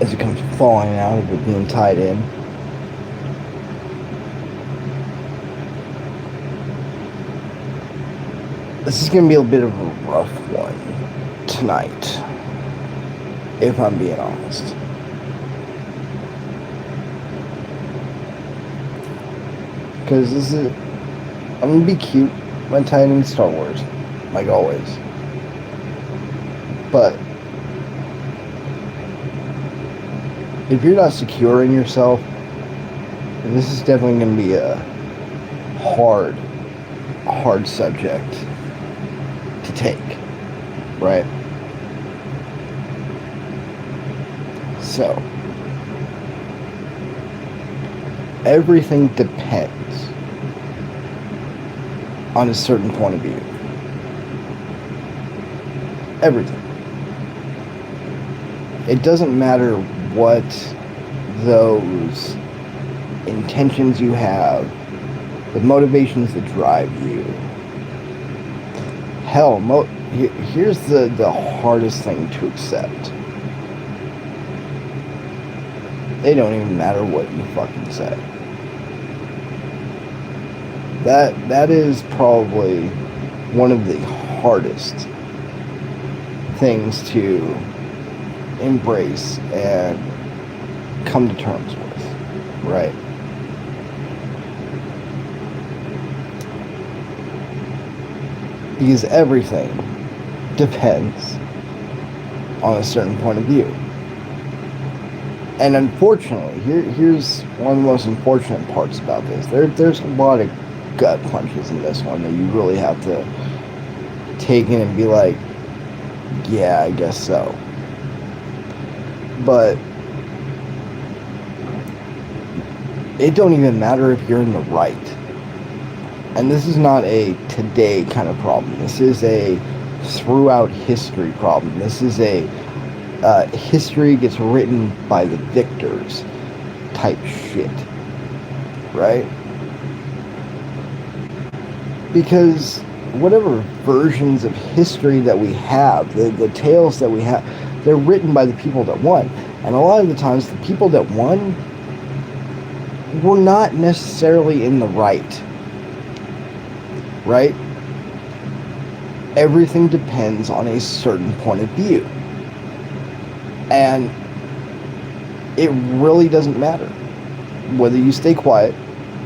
as it comes falling out of it being tied in. This is going to be a bit of a rough one tonight, if I'm being honest. Because this is, I'm going to be cute when tying in Star Wars, like always. But if you're not secure in yourself, this is definitely going to be a hard subject to take, right? So, everything depends on a certain point of view. Everything. It doesn't matter what those intentions you have, the motivations that drive you. Hell, here's the hardest thing to accept. They don't even matter what you fucking say. That is probably one of the hardest things to embrace and come to terms with, right? Because everything depends on a certain point of view. And unfortunately, here's one of the most unfortunate parts about this. There's a lot of gut punches in this one that you really have to take in and be like, yeah, I guess so. But it don't even matter if you're in the right. And this is not a today kind of problem. This is a throughout history problem. This is a history gets written by the victors type shit. Right? Because whatever versions of history that we have, the tales that we have, they're written by the people that won. And a lot of the times, the people that won were not necessarily in the right. Right? Everything depends on a certain point of view. And it really doesn't matter whether you stay quiet,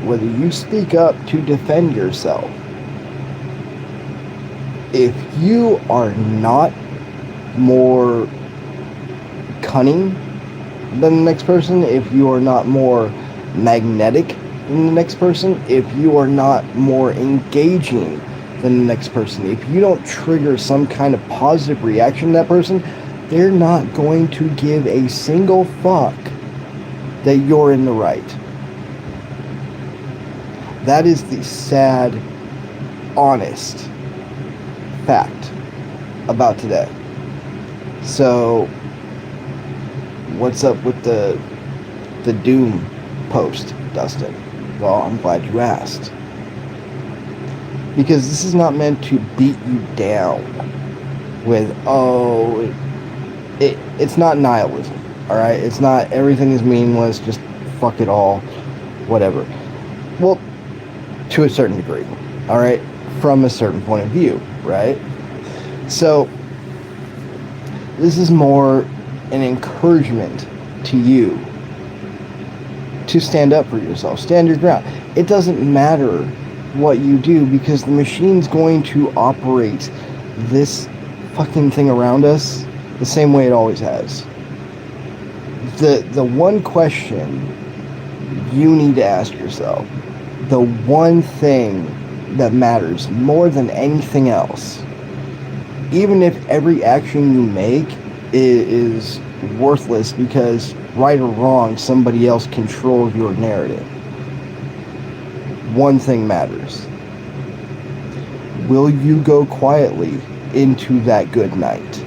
whether you speak up to defend yourself. If you are not more cunning than the next person, if you are not more magnetic than the next person, if you are not more engaging than the next person, if you don't trigger some kind of positive reaction to that person, they're not going to give a single fuck that you're in the right. That is the sad, honest fact about today. So, what's up with the doom post, Dustin? Well, I'm glad you asked. Because this is not meant to beat you down with, it's not nihilism, alright? It's not everything is meaningless, just fuck it all, whatever. Well, to a certain degree, alright? From a certain point of view, right? So, this is more an encouragement to you to stand up for yourself, stand your ground. It doesn't matter what you do because the machine's going to operate this fucking thing around us the same way it always has. The one question you need to ask yourself, the one thing that matters more than anything else, even if every action you make is worthless because right or wrong somebody else controls your narrative, one thing matters. Will you go quietly into that good night?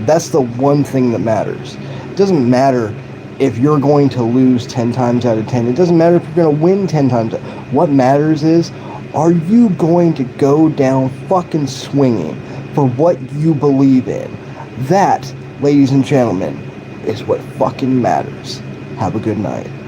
That's the one thing that matters. It doesn't matter if you're going to lose 10 times out of 10. It doesn't matter if you're going to win 10 times. What matters is, are you going to go down fucking swinging for what you believe in? That, ladies and gentlemen, is what fucking matters. Have a good night.